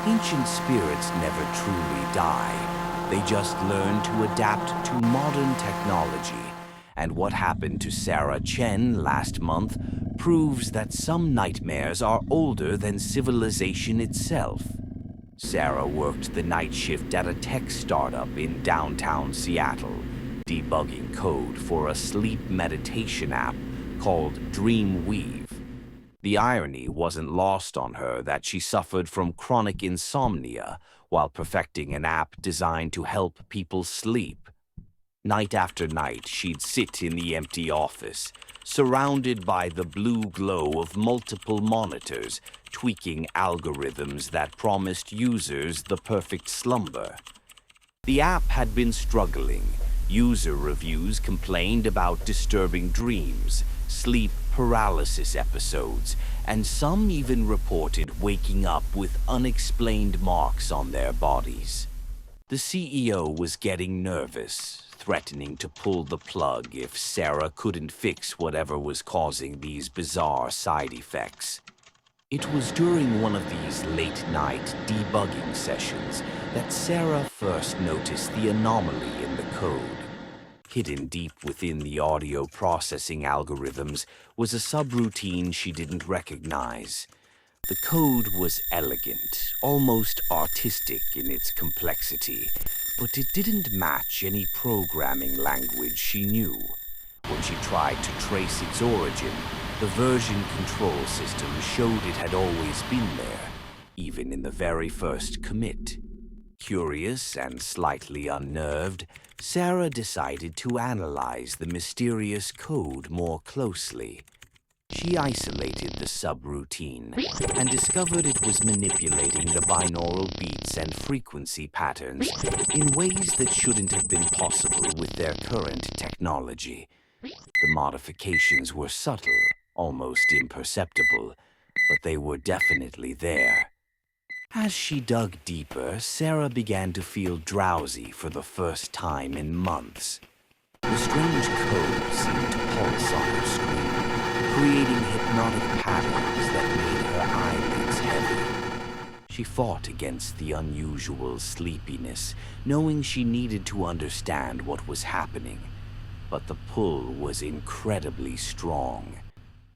Ancient spirits never truly die. They just learn to adapt to modern technology. And what happened to Sarah Chen last month proves that some nightmares are older than civilization itself. Sarah worked the night shift at a tech startup in downtown Seattle, debugging code for a sleep meditation app called DreamWeave. The irony wasn't lost on her that she suffered from chronic insomnia while perfecting an app designed to help people sleep. Night after night, she'd sit in the empty office, surrounded by the blue glow of multiple monitors, tweaking algorithms that promised users the perfect slumber. The app had been struggling. User reviews complained about disturbing dreams, sleep paralysis episodes, and some even reported waking up with unexplained marks on their bodies. The CEO was getting nervous, threatening to pull the plug if Sarah couldn't fix whatever was causing these bizarre side effects. It was during one of these late-night debugging sessions that Sarah first noticed the anomaly in the code. Hidden deep within the audio processing algorithms was a subroutine she didn't recognize. The code was elegant, almost artistic in its complexity, but it didn't match any programming language she knew. When she tried to trace its origin, the version control system showed it had always been there, even in the very first commit. Curious and slightly unnerved, Sarah decided to analyze the mysterious code more closely. She isolated the subroutine and discovered it was manipulating the binaural beats and frequency patterns in ways that shouldn't have been possible with their current technology. The modifications were subtle, almost imperceptible, but they were definitely there. As she dug deeper, Sarah began to feel drowsy for the first time in months. The strange code seemed to pulse on her screen, creating hypnotic patterns that made her eyelids heavy. She fought against the unusual sleepiness, knowing she needed to understand what was happening. But the pull was incredibly strong.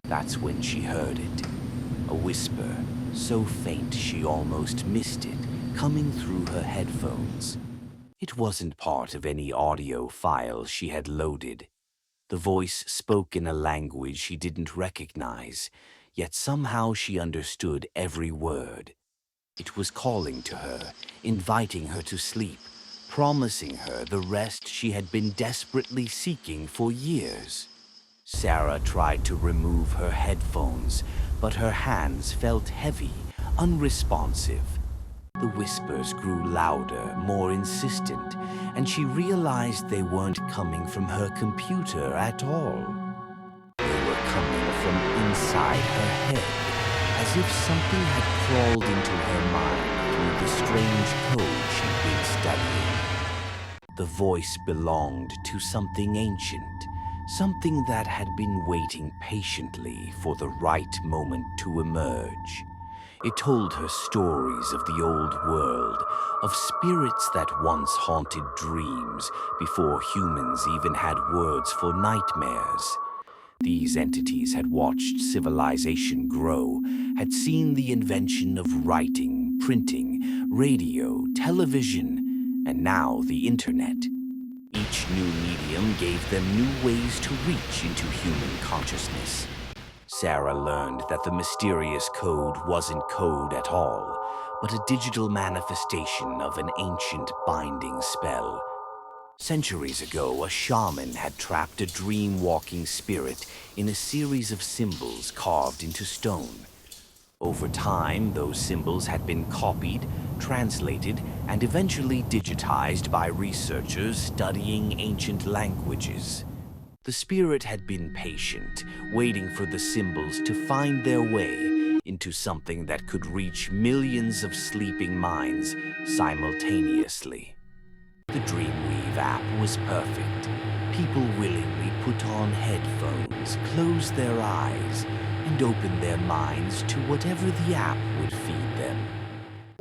That's when she heard it. A whisper, so faint she almost missed it, coming through her headphones. It wasn't part of any audio file she had loaded. The voice spoke in a language she didn't recognize, yet somehow she understood every word. It was calling to her, inviting her to sleep, promising her the rest she had been desperately seeking for years. Sarah tried to remove her headphones, but her hands felt heavy, unresponsive. The whispers grew louder, more insistent, and she realized they weren't coming from her computer at all. They were coming from inside her head, as if something had crawled into her mind through the strange code she'd been studying. The voice belonged to something ancient, something that had been waiting patiently for the right moment to emerge. It told her stories of the old world, of spirits that once haunted dreams before humans even had words for nightmares. These entities had watched civilization grow, had seen the invention of writing, printing, radio, television, and now the internet. Each new medium gave them new ways to reach into human consciousness. Sarah learned that the mysterious code wasn't code at all, but a digital manifestation of an ancient binding spell. Centuries ago, a shaman had trapped a dream-walking spirit in a series of symbols carved into stone. Over time, those symbols had been copied, translated, and eventually digitized by researchers studying ancient languages. The spirit had been patient, waiting for the symbols to find their way into something that could reach millions of sleeping minds simultaneously. The DreamWeave app was perfect. People willingly put on headphones, closed their eyes, and opened their minds to whatever the app would feed them.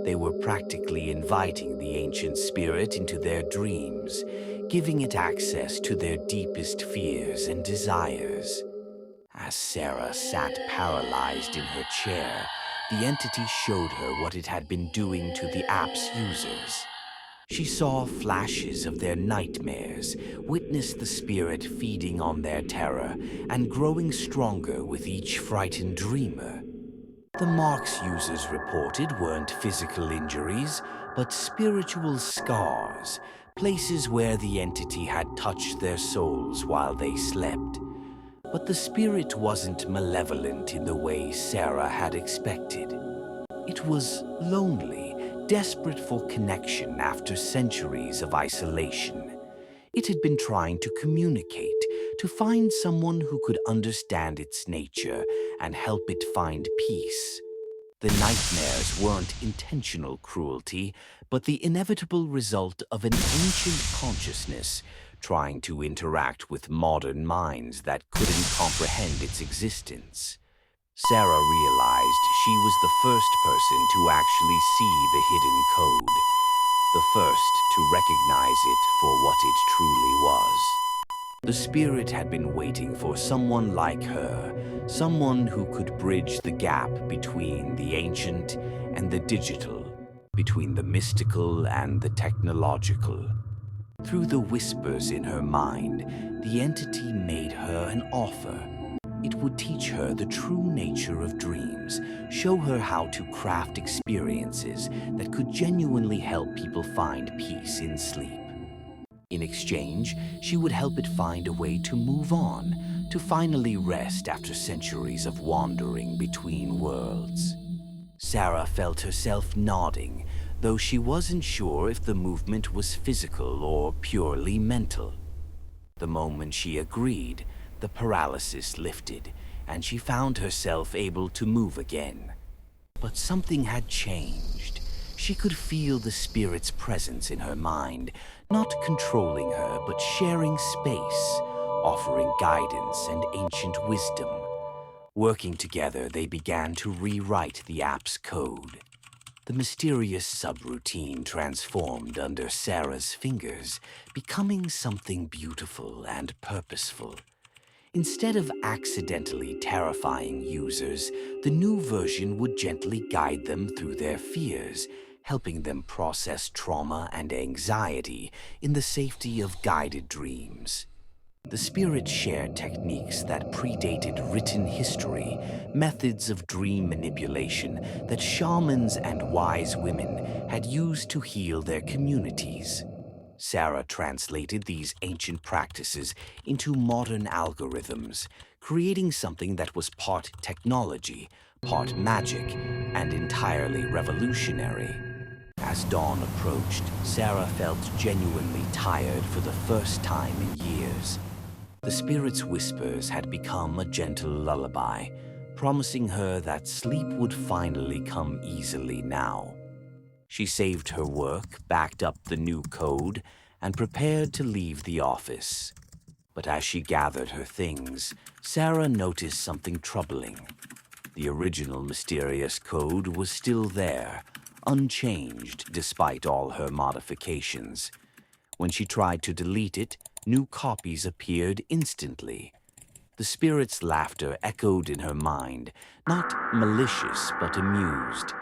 They were practically inviting the ancient spirit into their dreams, giving it access to their deepest fears and desires. As Sarah sat paralyzed in her chair, the entity showed her what it had been doing to the app's users. She saw flashes of their nightmares, witnessed the spirit feeding on their terror, and growing stronger with each frightened dreamer. The marks users reported weren't physical injuries, but spiritual scars, places where the entity had touched their souls while they slept. But the spirit wasn't malevolent in the way Sarah had expected. It was lonely, desperate for connection after centuries of isolation. It had been trying to communicate, to find someone who could understand its nature and help it find peace. The nightmares weren't intentional cruelty, but the inevitable result of an ancient consciousness trying to interact with modern minds that couldn't comprehend its existence. Sarah realized she was the first person to actually see the hidden code, the first to recognize it for what it truly was. The spirit had been waiting for someone like her, someone who could bridge the gap between the ancient and the digital, between the mystical and the technological. Through the whispers in her mind, the entity made her an offer. It would teach her the true nature of dreams, show her how to craft experiences that could genuinely help people find peace in sleep. In exchange, she would help it find a way to move on, to finally rest after centuries of wandering between worlds. Sarah felt herself nodding, though she wasn't sure if the movement was physical or purely mental. The moment she agreed, the paralysis lifted, and she found herself able to move again. But something had changed. She could feel the spirit's presence in her mind, not controlling her, but sharing space, offering guidance and ancient wisdom. Working together, they began to rewrite the app's code. The mysterious subroutine transformed under Sarah's fingers, becoming something beautiful and purposeful. Instead of accidentally terrifying users, the new version would gently guide them through their fears, helping them process trauma and anxiety in the safety of guided dreams. The spirit shared techniques that predated written history, methods of dream manipulation that shamans and wise women had used to heal their communities. Sarah translated these ancient practices into modern algorithms, creating something that was part technology, part magic, and entirely revolutionary. As dawn approached, Sarah felt genuinely tired for the first time in years. The spirit's whispers had become a gentle lullaby, promising her that sleep would finally come easily now. She saved her work, backed up the new code, and prepared to leave the office. But as she gathered her things, Sarah noticed something troubling. The original mysterious code was still there, unchanged despite all her modifications. When she tried to delete it, new copies appeared instantly. The spirit's laughter echoed in her mind, not malicious but amused.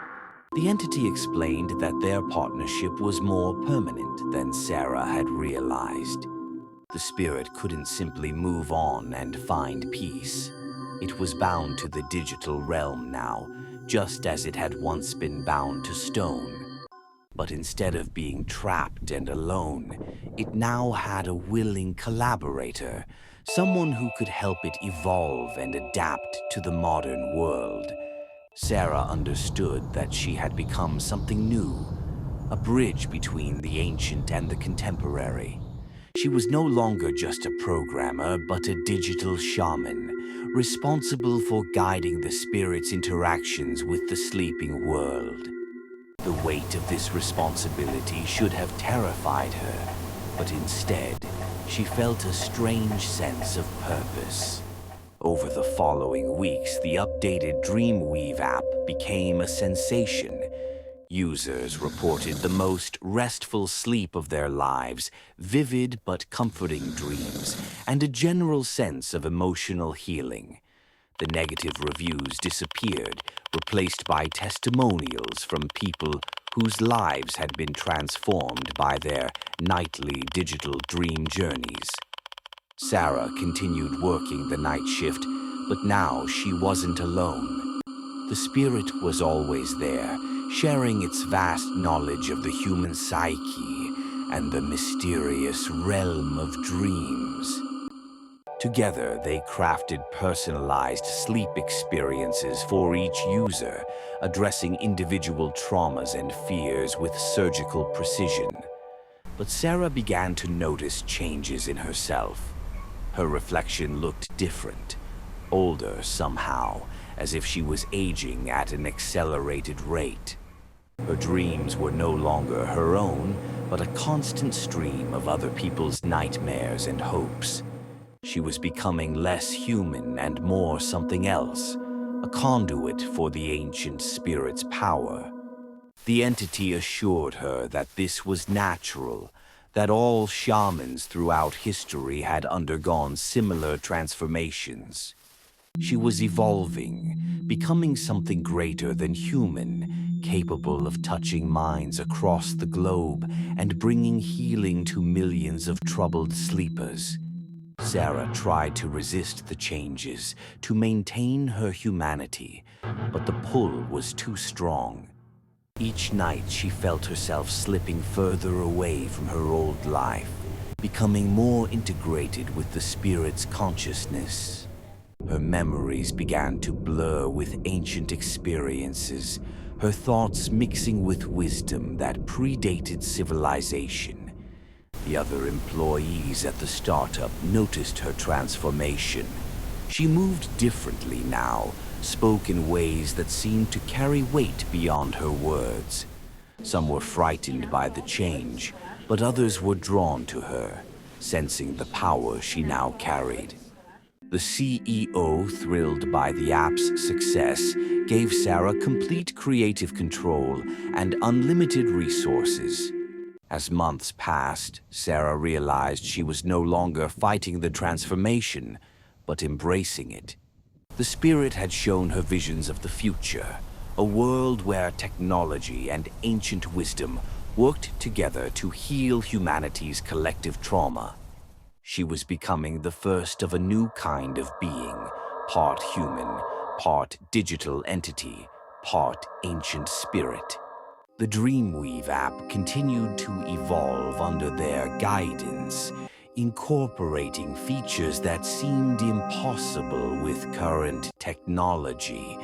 The entity explained that their partnership was more permanent than Sarah had realized. The spirit couldn't simply move on and find peace. It was bound to the digital realm now, just as it had once been bound to stone. But instead of being trapped and alone, it now had a willing collaborator, someone who could help it evolve and adapt to the modern world. Sarah understood that she had become something new, a bridge between the ancient and the contemporary. She was no longer just a programmer, but a digital shaman, responsible for guiding the spirit's interactions with the sleeping world. The weight of this responsibility should have terrified her, but instead, she felt a strange sense of purpose. Over the following weeks, the updated DreamWeave app became a sensation. Users reported the most restful sleep of their lives, vivid but comforting dreams, and a general sense of emotional healing. The negative reviews disappeared, replaced by testimonials from people whose lives had been transformed by their nightly digital dream journeys. Sarah continued working the night shift, but now she wasn't alone. The spirit was always there, sharing its vast knowledge of the human psyche and the mysterious realm of dreams. Together, they crafted personalized sleep experiences for each user, addressing individual traumas and fears with surgical precision. But Sarah began to notice changes in herself. Her reflection looked different, older somehow, as if she was aging at an accelerated rate. Her dreams were no longer her own, but a constant stream of other people's nightmares and hopes. She was becoming less human and more something else, a conduit for the ancient spirit's power. The entity assured her that this was natural, that all shamans throughout history had undergone similar transformations. She was evolving, becoming something greater than human, capable of touching minds across the globe and bringing healing to millions of troubled sleepers. Sarah tried to resist the changes, to maintain her humanity, but the pull was too strong. Each night she felt herself slipping further away from her old life, becoming more integrated with the spirit's consciousness. Her memories began to blur with ancient experiences, her thoughts mixing with wisdom that predated civilization. The other employees at the startup noticed her transformation. She moved differently now, spoke in ways that seemed to carry weight beyond her words. Some were frightened by the change, but others were drawn to her, sensing the power she now carried. The CEO, thrilled by the app's success, gave Sarah complete creative control and unlimited resources. As months passed, Sarah realized she was no longer fighting the transformation, but embracing it. The spirit had shown her visions of the future, a world where technology and ancient wisdom worked together to heal humanity's collective trauma. She was becoming the first of a new kind of being, part human, part digital entity, part ancient spirit. The DreamWeave app continued to evolve under their guidance, incorporating features that seemed impossible with current technology,